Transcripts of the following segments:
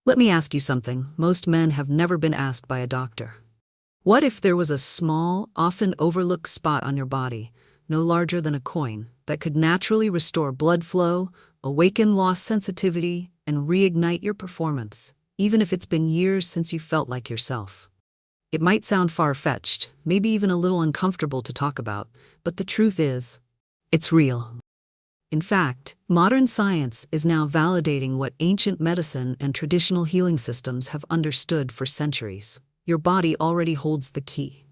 Let me ask you something most men have never been asked by a doctor. What if there was a small, often overlooked spot on your body, no larger than a coin, that could naturally restore blood flow, awaken lost sensitivity, and reignite your performance, even if it's been years since you felt like yourself? It might sound far-fetched, maybe even a little uncomfortable to talk about, but the truth is, it's real. In fact, modern science is now validating what ancient medicine and traditional healing systems have understood for centuries. Your body already holds the key.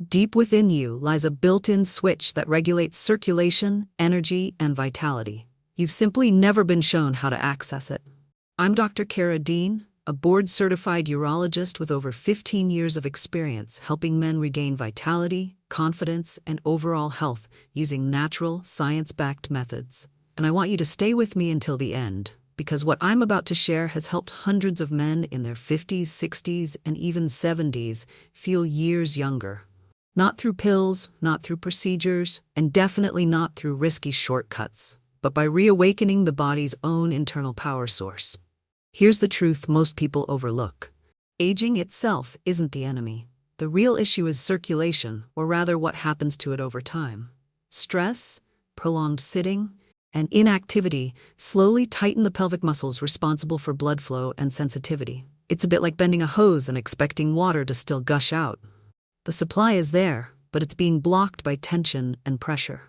Deep within you lies a built-in switch that regulates circulation, energy, and vitality. You've simply never been shown how to access it. I'm Dr. Cara Dean, a board-certified urologist with over 15 years of experience helping men regain vitality, confidence, and overall health using natural, science-backed methods. And I want you to stay with me until the end, because what I'm about to share has helped hundreds of men in their 50s, 60s, and even 70s feel years younger. Not through pills, not through procedures, and definitely not through risky shortcuts, but by reawakening the body's own internal power source. Here's the truth most people overlook. Aging itself isn't the enemy. The real issue is circulation, or rather what happens to it over time. Stress, prolonged sitting, and inactivity slowly tighten the pelvic muscles responsible for blood flow and sensitivity. It's a bit like bending a hose and expecting water to still gush out. The supply is there, but it's being blocked by tension and pressure.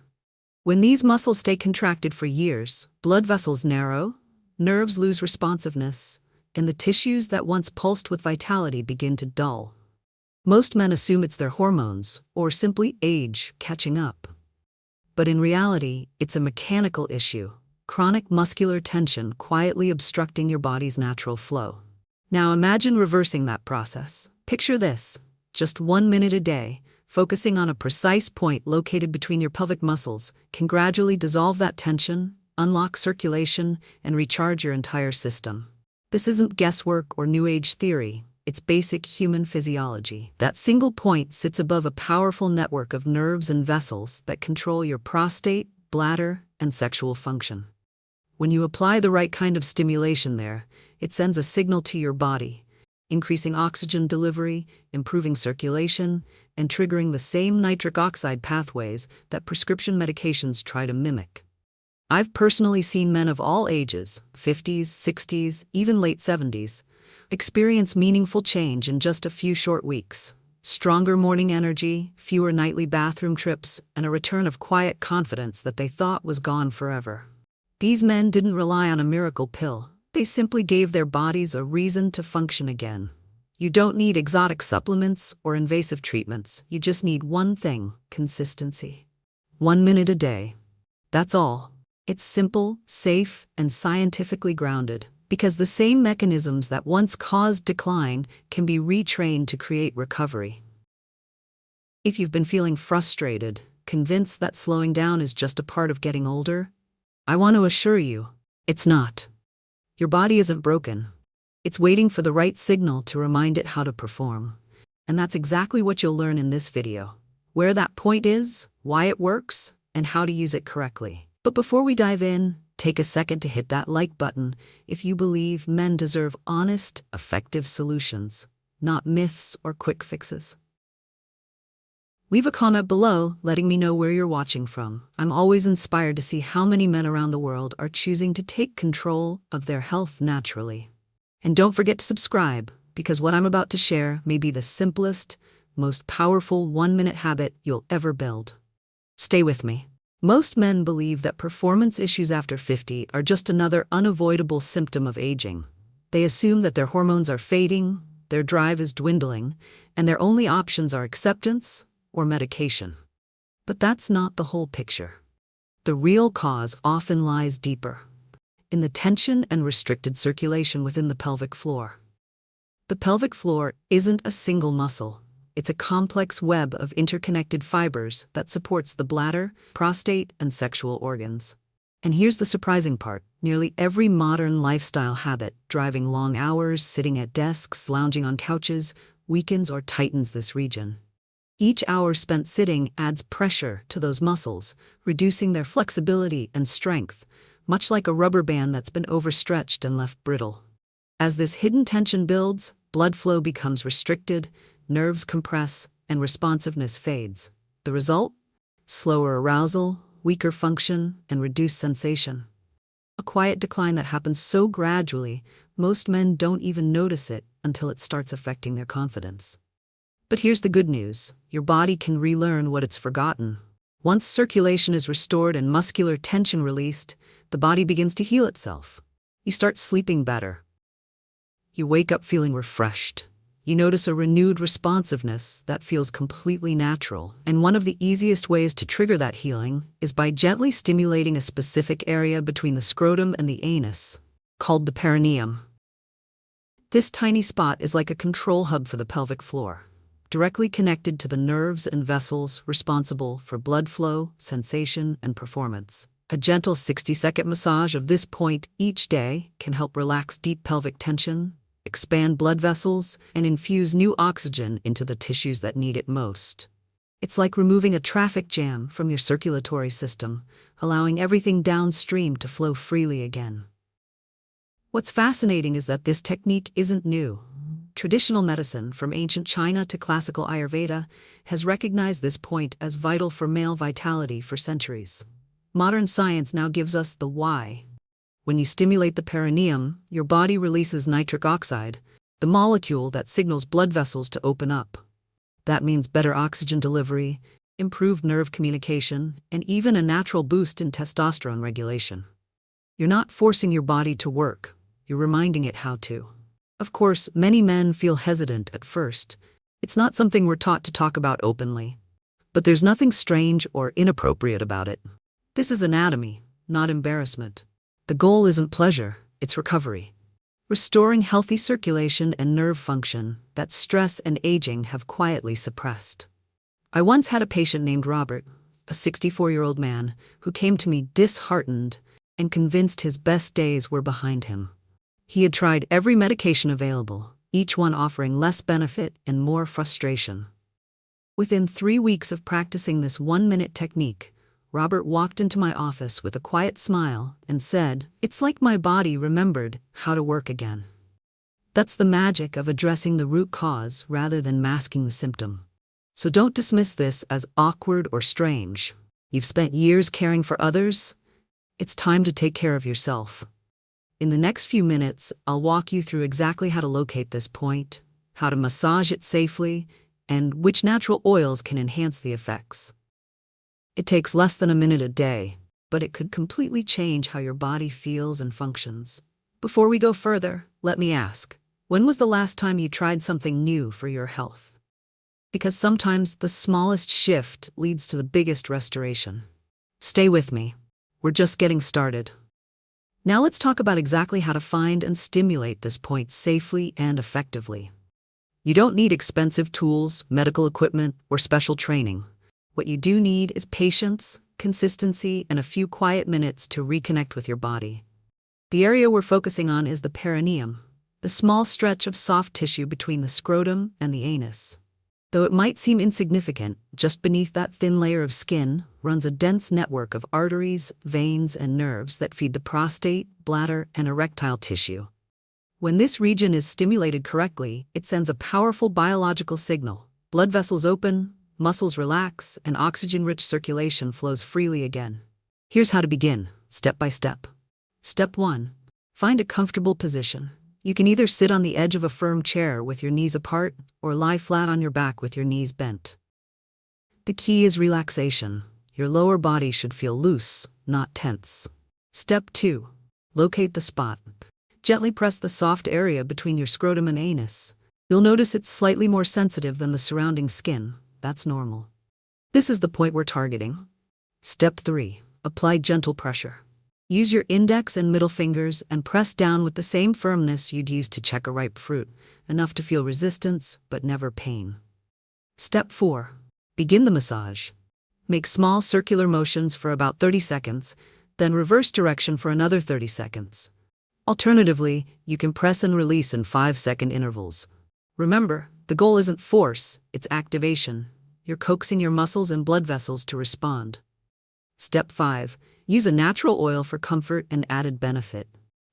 When these muscles stay contracted for years, blood vessels narrow, nerves lose responsiveness, and the tissues that once pulsed with vitality begin to dull. Most men assume it's their hormones, or simply age, catching up. But in reality, it's a mechanical issue, chronic muscular tension quietly obstructing your body's natural flow. Now imagine reversing that process. Picture this, just 1 minute a day, focusing on a precise point located between your pelvic muscles, can gradually dissolve that tension, unlock circulation, and recharge your entire system. This isn't guesswork or New Age theory. It's basic human physiology. That single point sits above a powerful network of nerves and vessels that control your prostate, bladder, and sexual function. When you apply the right kind of stimulation there, it sends a signal to your body, increasing oxygen delivery, improving circulation, and triggering the same nitric oxide pathways that prescription medications try to mimic. I've personally seen men of all ages, 50s, 60s, even late 70s, experience meaningful change in just a few short weeks. Stronger morning energy, fewer nightly bathroom trips, and a return of quiet confidence that they thought was gone forever. These men didn't rely on a miracle pill. They simply gave their bodies a reason to function again. You don't need exotic supplements or invasive treatments. You just need one thing: consistency. 1 minute a day. That's all. It's simple, safe, and scientifically grounded, because the same mechanisms that once caused decline can be retrained to create recovery. If you've been feeling frustrated, convinced that slowing down is just a part of getting older, I want to assure you, it's not. Your body isn't broken. It's waiting for the right signal to remind it how to perform. And that's exactly what you'll learn in this video. Where that point is, why it works, and how to use it correctly. But before we dive in, take a second to hit that like button if you believe men deserve honest, effective solutions, not myths or quick fixes. Leave a comment below letting me know where you're watching from. I'm always inspired to see how many men around the world are choosing to take control of their health naturally. And don't forget to subscribe, because what I'm about to share may be the simplest, most powerful 1-minute habit you'll ever build. Stay with me. Most men believe that performance issues after 50 are just another unavoidable symptom of aging. They assume that their hormones are fading, their drive is dwindling, and their only options are acceptance or medication. But that's not the whole picture. The real cause often lies deeper, in the tension and restricted circulation within the pelvic floor. The pelvic floor isn't a single muscle. It's a complex web of interconnected fibers that supports the bladder, prostate, and sexual organs. And here's the surprising part. Nearly every modern lifestyle habit, driving long hours, sitting at desks, lounging on couches, weakens or tightens this region. Each hour spent sitting adds pressure to those muscles, reducing their flexibility and strength, much like a rubber band that's been overstretched and left brittle. As this hidden tension builds, blood flow becomes restricted, nerves compress, and responsiveness fades. The result? Slower arousal, weaker function, and reduced sensation. A quiet decline that happens so gradually, most men don't even notice it until it starts affecting their confidence. But here's the good news: your body can relearn what it's forgotten. Once circulation is restored and muscular tension released, the body begins to heal itself. You start sleeping better. You wake up feeling refreshed. You notice a renewed responsiveness that feels completely natural, and one of the easiest ways to trigger that healing is by gently stimulating a specific area between the scrotum and the anus, called the perineum. This tiny spot is like a control hub for the pelvic floor, directly connected to the nerves and vessels responsible for blood flow, sensation, and performance. A gentle 60-second massage of this point each day can help relax deep pelvic tension, expand blood vessels, and infuse new oxygen into the tissues that need it most. It's like removing a traffic jam from your circulatory system, allowing everything downstream to flow freely again. What's fascinating is that this technique isn't new. Traditional medicine, from ancient China to classical Ayurveda, has recognized this point as vital for male vitality for centuries. Modern science now gives us the why. When you stimulate the perineum, your body releases nitric-oxide, the molecule that signals blood vessels to open up. That means better oxygen delivery, improved nerve communication, and even a natural boost in testosterone regulation. You're not forcing your body to work, you're reminding it how to. Of course, many men feel hesitant at first. It's not something we're taught to talk about openly. But there's nothing strange or inappropriate about it. This is anatomy, not embarrassment. The goal isn't pleasure, it's recovery. Restoring healthy circulation and nerve function that stress and aging have quietly suppressed. I once had a patient named Robert, a 64-year-old man, who came to me disheartened and convinced his best days were behind him. He had tried every medication available, each one offering less benefit and more frustration. Within 3 weeks of practicing this 1-minute technique, Robert walked into my office with a quiet smile and said, "It's like my body remembered how to work again." That's the magic of addressing the root cause rather than masking the symptom. So don't dismiss this as awkward or strange. You've spent years caring for others. It's time to take care of yourself. In the next few minutes, I'll walk you through exactly how to locate this point, how to massage it safely, and which natural oils can enhance the effects. It takes less than a minute a day, but it could completely change how your body feels and functions. Before we go further, let me ask, when was the last time you tried something new for your health? Because sometimes the smallest shift leads to the biggest restoration. Stay with me. We're just getting started. Now let's talk about exactly how to find and stimulate this point safely and effectively. You don't need expensive tools, medical equipment, or special training. What you do need is patience, consistency, and a few quiet minutes to reconnect with your body. The area we're focusing on is the perineum, the small stretch of soft tissue between the scrotum and the anus. Though it might seem insignificant, just beneath that thin layer of skin runs a dense network of arteries, veins, and nerves that feed the prostate, bladder, and erectile tissue. When this region is stimulated correctly, it sends a powerful biological signal. Blood vessels open, muscles relax, and oxygen-rich circulation flows freely again. Here's how to begin, step by step. Step 1. Find a comfortable position. You can either sit on the edge of a firm chair with your knees apart or lie flat on your back with your knees bent. The key is relaxation. Your lower body should feel loose, not tense. Step 2. Locate the spot. Gently press the soft area between your scrotum and anus. You'll notice it's slightly more sensitive than the surrounding skin. That's normal. This is the point we're targeting. Step 3. Apply gentle pressure. Use your index and middle fingers and press down with the same firmness you'd use to check a ripe fruit, enough to feel resistance but never pain. Step 4. Begin the massage. Make small circular motions for about 30 seconds, then reverse direction for another 30 seconds. Alternatively, you can press and release in 5-second intervals. Remember, the goal isn't force, it's activation. You're coaxing your muscles and blood vessels to respond. Step 5. Use a natural oil for comfort and added benefit.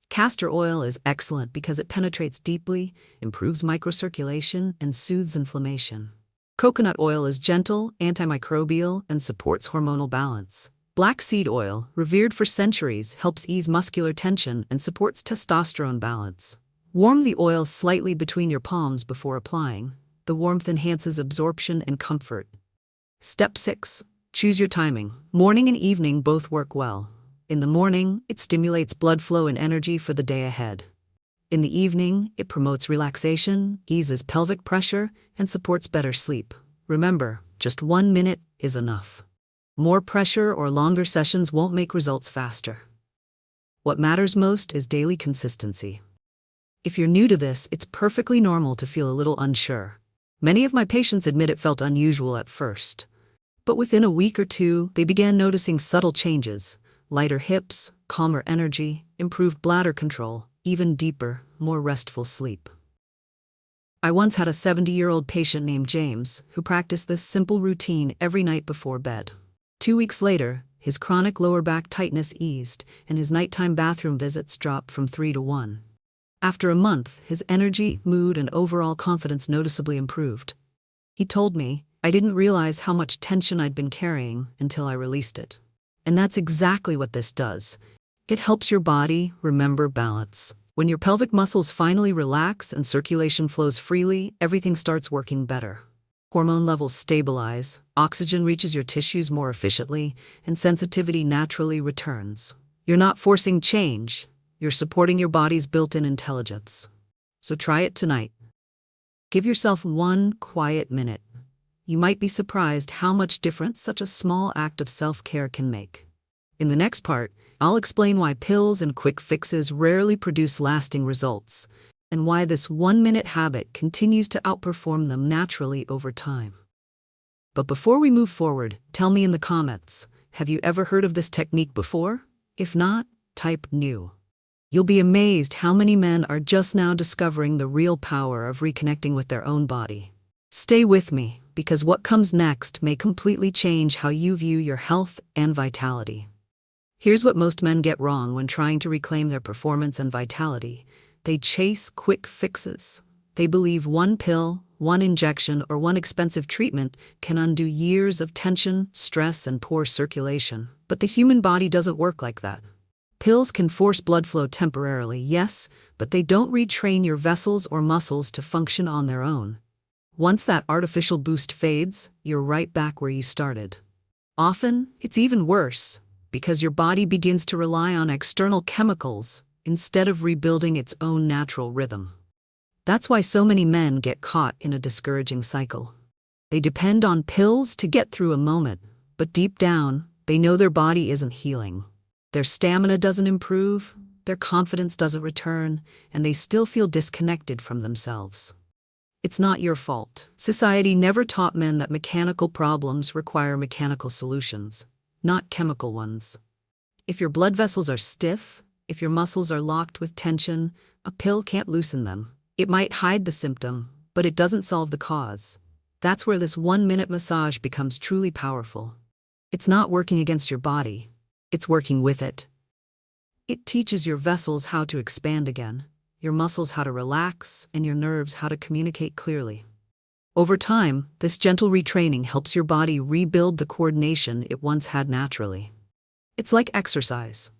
Castor oil is excellent because it penetrates deeply, improves microcirculation, and soothes inflammation. Coconut oil is gentle, antimicrobial, and supports hormonal balance. Black seed oil, revered for centuries, helps ease muscular tension and supports testosterone balance. Warm the oil slightly between your palms before applying. The warmth enhances absorption and comfort. Step 6. Choose your timing. Morning and evening both work well. In the morning, it stimulates blood flow and energy for the day ahead. In the evening, it promotes relaxation, eases pelvic pressure, and supports better sleep. Remember, just 1 minute is enough. More pressure or longer sessions won't make results faster. What matters most is daily consistency. If you're new to this, it's perfectly normal to feel a little unsure. Many of my patients admit it felt unusual at first. But within a week or two, they began noticing subtle changes: lighter hips, calmer energy, improved bladder control, even deeper, more restful sleep. I once had a 70-year-old patient named James who practiced this simple routine every night before bed. 2 weeks later, his chronic lower back tightness eased and his nighttime bathroom visits dropped from 3 to 1. After a month, his energy, mood, and overall confidence noticeably improved. He told me, "I didn't realize how much tension I'd been carrying until I released it." And that's exactly what this does. It helps your body remember balance. When your pelvic muscles finally relax and circulation flows freely, everything starts working better. Hormone levels stabilize, oxygen reaches your tissues more efficiently, and sensitivity naturally returns. You're not forcing change, you're supporting your body's built-in intelligence. So try it tonight. Give yourself 1 quiet minute. You might be surprised how much difference such a small act of self-care can make. In the next part, I'll explain why pills and quick fixes rarely produce lasting results, and why this 1-minute habit continues to outperform them naturally over time. But before we move forward, tell me in the comments, have you ever heard of this technique before? If not, type new. You'll be amazed how many men are just now discovering the real power of reconnecting with their own body. Stay with me, because what comes next may completely change how you view your health and vitality. Here's what most men get wrong when trying to reclaim their performance and vitality. They chase quick fixes. They believe one pill, one injection, or one expensive treatment can undo years of tension, stress, and poor circulation. But the human body doesn't work like that. Pills can force blood flow temporarily, yes, but they don't retrain your vessels or muscles to function on their own. Once that artificial boost fades, you're right back where you started. Often, it's even worse, because your body begins to rely on external chemicals instead of rebuilding its own natural rhythm. That's why so many men get caught in a discouraging cycle. They depend on pills to get through a moment, but deep down, they know their body isn't healing. Their stamina doesn't improve, their confidence doesn't return, and they still feel disconnected from themselves. It's not your fault. Society never taught men that mechanical problems require mechanical solutions, not chemical ones. If your blood vessels are stiff, if your muscles are locked with tension, a pill can't loosen them. It might hide the symptom, but it doesn't solve the cause. That's where this 1-minute massage becomes truly powerful. It's not working against your body, it's working with it. It teaches your vessels how to expand again, your muscles how to relax, and your nerves how to communicate clearly. Over time, this gentle retraining helps your body rebuild the coordination it once had naturally. It's like exercise.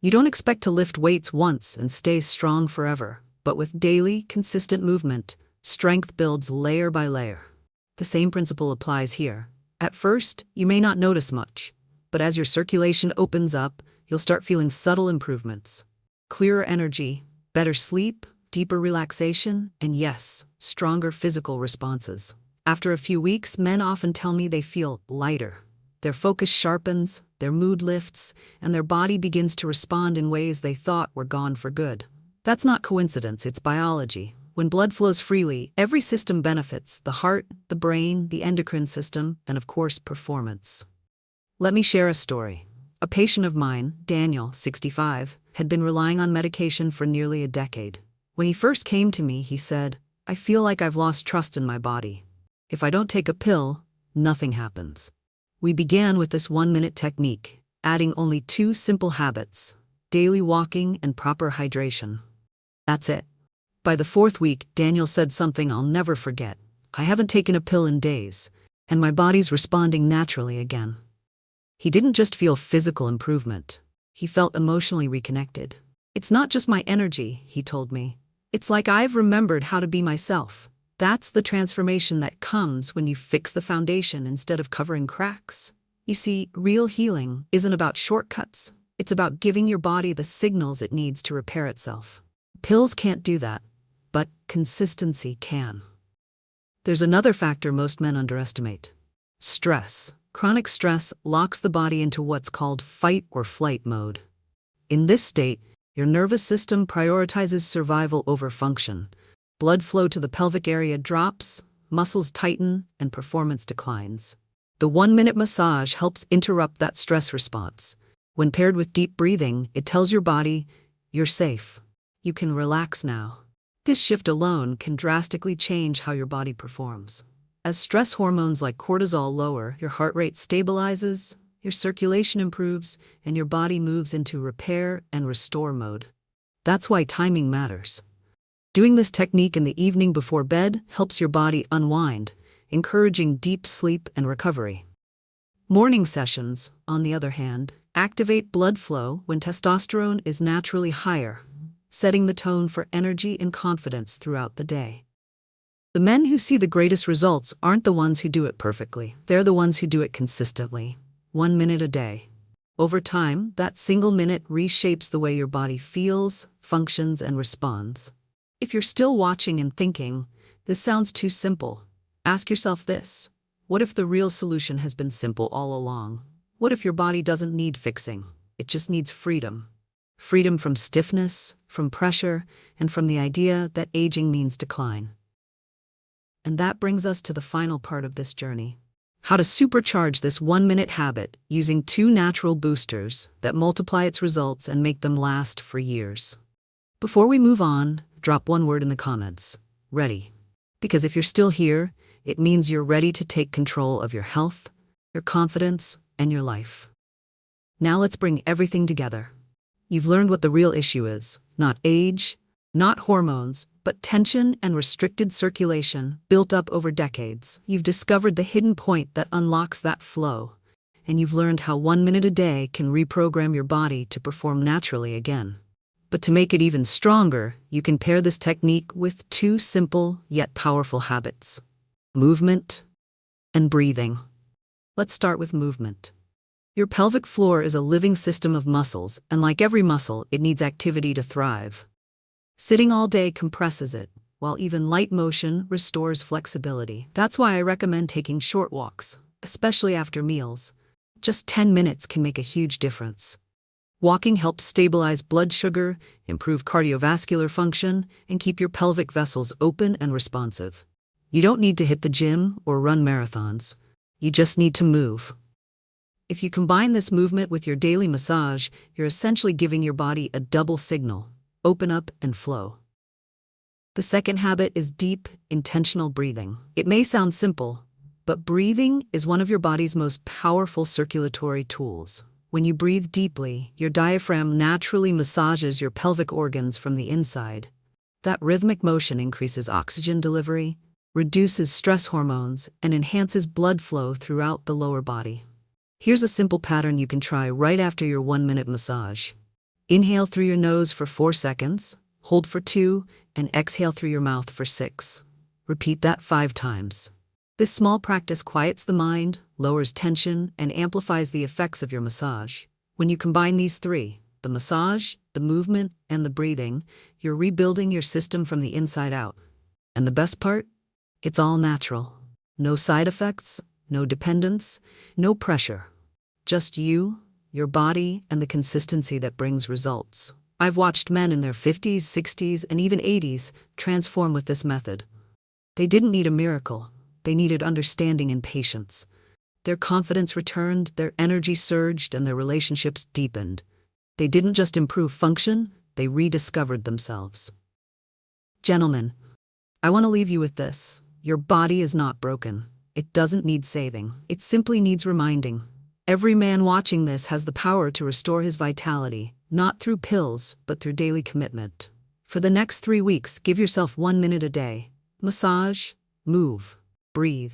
You don't expect to lift weights once and stay strong forever, but with daily, consistent movement, strength builds layer by layer. The same principle applies here. At first, you may not notice much, but as your circulation opens up, you'll start feeling subtle improvements. Clearer energy, better sleep, deeper relaxation, and yes, stronger physical responses. After a few weeks, men often tell me they feel lighter. Their focus sharpens, their mood lifts, and their body begins to respond in ways they thought were gone for good. That's not coincidence, it's biology. When blood flows freely, every system benefits: the heart, the brain, the endocrine system, and of course, performance. Let me share a story. A patient of mine, Daniel, 65, had been relying on medication for nearly a decade. When he first came to me, he said, "I feel like I've lost trust in my body. If I don't take a pill, nothing happens." We began with this 1-minute technique, adding only 2 simple habits: daily walking and proper hydration. That's it. By the 4th week, Daniel said something I'll never forget. I haven't taken a pill in days, and my body's responding naturally again. He didn't just feel physical improvement. He felt emotionally reconnected. It's not just my energy, he told me. It's like I've remembered how to be myself. That's the transformation that comes when you fix the foundation instead of covering cracks. You see, real healing isn't about shortcuts. It's about giving your body the signals it needs to repair itself. Pills can't do that, but consistency can. There's another factor most men underestimate: stress. Chronic stress locks the body into what's called fight or flight mode. In this state, your nervous system prioritizes survival over function. Blood flow to the pelvic area drops, muscles tighten, and performance declines. The 1-minute massage helps interrupt that stress response. When paired with deep breathing, it tells your body, you're safe. You can relax now. This shift alone can drastically change how your body performs. As stress hormones like cortisol lower, your heart rate stabilizes, your circulation improves, and your body moves into repair and restore mode. That's why timing matters. Doing this technique in the evening before bed helps your body unwind, encouraging deep sleep and recovery. Morning sessions, on the other hand, activate blood flow when testosterone is naturally higher, setting the tone for energy and confidence throughout the day. The men who see the greatest results aren't the ones who do it perfectly. They're the ones who do it consistently, 1 minute a day. Over time, that single minute reshapes the way your body feels, functions, and responds. If you're still watching and thinking, this sounds too simple, ask yourself this: what if the real solution has been simple all along? What if your body doesn't need fixing? It just needs freedom. Freedom from stiffness, from pressure, and from the idea that aging means decline. And that brings us to the final part of this journey: how to supercharge this 1-minute habit using 2 natural boosters that multiply its results and make them last for years. Before we move on, drop one word in the comments: ready. Because if you're still here, it means you're ready to take control of your health, your confidence, and your life. Now let's bring everything together. You've learned what the real issue is: not age, not hormones, but tension and restricted circulation built up over decades. You've discovered the hidden point that unlocks that flow, and you've learned how 1 minute a day can reprogram your body to perform naturally again. But to make it even stronger, you can pair this technique with 2 simple yet powerful habits: movement and breathing. Let's start with movement. Your pelvic floor is a living system of muscles, and like every muscle, it needs activity to thrive. Sitting all day compresses it, while even light motion restores flexibility. That's why I recommend taking short walks, especially after meals. Just 10 minutes can make a huge difference. Walking helps stabilize blood sugar, improve cardiovascular function, and keep your pelvic vessels open and responsive. You don't need to hit the gym or run marathons. You just need to move. If you combine this movement with your daily massage, you're essentially giving your body a double signal: open up and flow. The second habit is deep, intentional breathing. It may sound simple, but breathing is one of your body's most powerful circulatory tools. When you breathe deeply, your diaphragm naturally massages your pelvic organs from the inside. That rhythmic motion increases oxygen delivery, reduces stress hormones, and enhances blood flow throughout the lower body. Here's a simple pattern you can try right after your 1-minute massage. Inhale through your nose for 4 seconds, hold for 2, and exhale through your mouth for 6. Repeat that 5 times. This small practice quiets the mind, lowers tension, and amplifies the effects of your massage. When you combine these 3, the massage, the movement, and the breathing, you're rebuilding your system from the inside out. And the best part? It's all natural. No side effects, no dependence, no pressure. Just you, your body, and the consistency that brings results. I've watched men in their 50s, 60s, and even 80s transform with this method. They didn't need a miracle. They needed understanding and patience. Their confidence returned, their energy surged, and their relationships deepened. They didn't just improve function, they rediscovered themselves. Gentlemen, I want to leave you with this. Your body is not broken. It doesn't need saving. It simply needs reminding. Every man watching this has the power to restore his vitality, not through pills, but through daily commitment. For the next 3 weeks, give yourself 1 minute a day. Massage, move, breathe.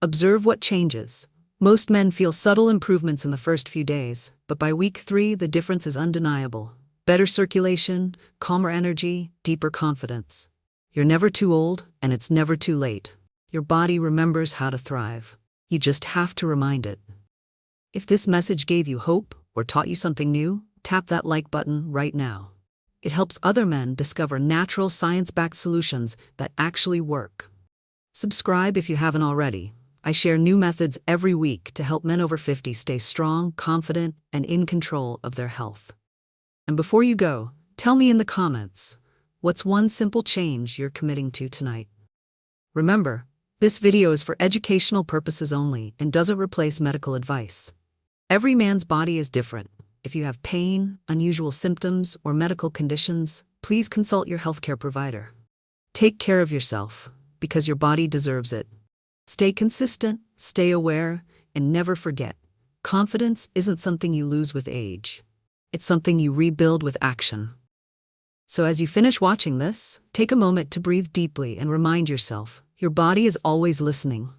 Observe what changes. Most men feel subtle improvements in the first few days, but by week 3, the difference is undeniable. Better circulation, calmer energy, deeper confidence. You're never too old, and it's never too late. Your body remembers how to thrive. You just have to remind it. If this message gave you hope or taught you something new, tap that like button right now. It helps other men discover natural science-backed solutions that actually work. Subscribe if you haven't already. I share new methods every week to help men over 50 stay strong, confident, and in control of their health. And before you go, tell me in the comments, what's one simple change you're committing to tonight? Remember, this video is for educational purposes only and doesn't replace medical advice. Every man's body is different. If you have pain, unusual symptoms, or medical conditions, please consult your healthcare provider. Take care of yourself, because your body deserves it. Stay consistent, stay aware, and never forget, confidence isn't something you lose with age. It's something you rebuild with action. So as you finish watching this, take a moment to breathe deeply and remind yourself, your body is always listening.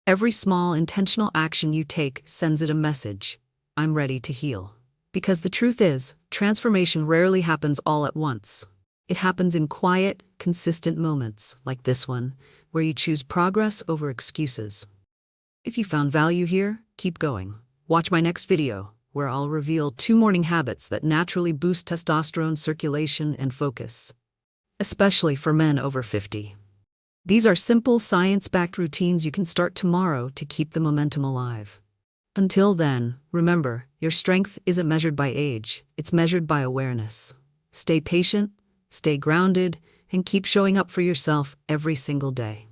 Every small, intentional action you take sends it a message. I'm ready to heal. Because the truth is, transformation rarely happens all at once. It happens in quiet, consistent moments, like this one, where you choose progress over excuses. If you found value here, keep going. Watch my next video, where I'll reveal 2 morning habits that naturally boost testosterone circulation and focus, especially for men over 50. These are simple, science-backed routines you can start tomorrow to keep the momentum alive. Until then, remember, your strength isn't measured by age, it's measured by awareness. Stay patient, stay grounded, and keep showing up for yourself every single day.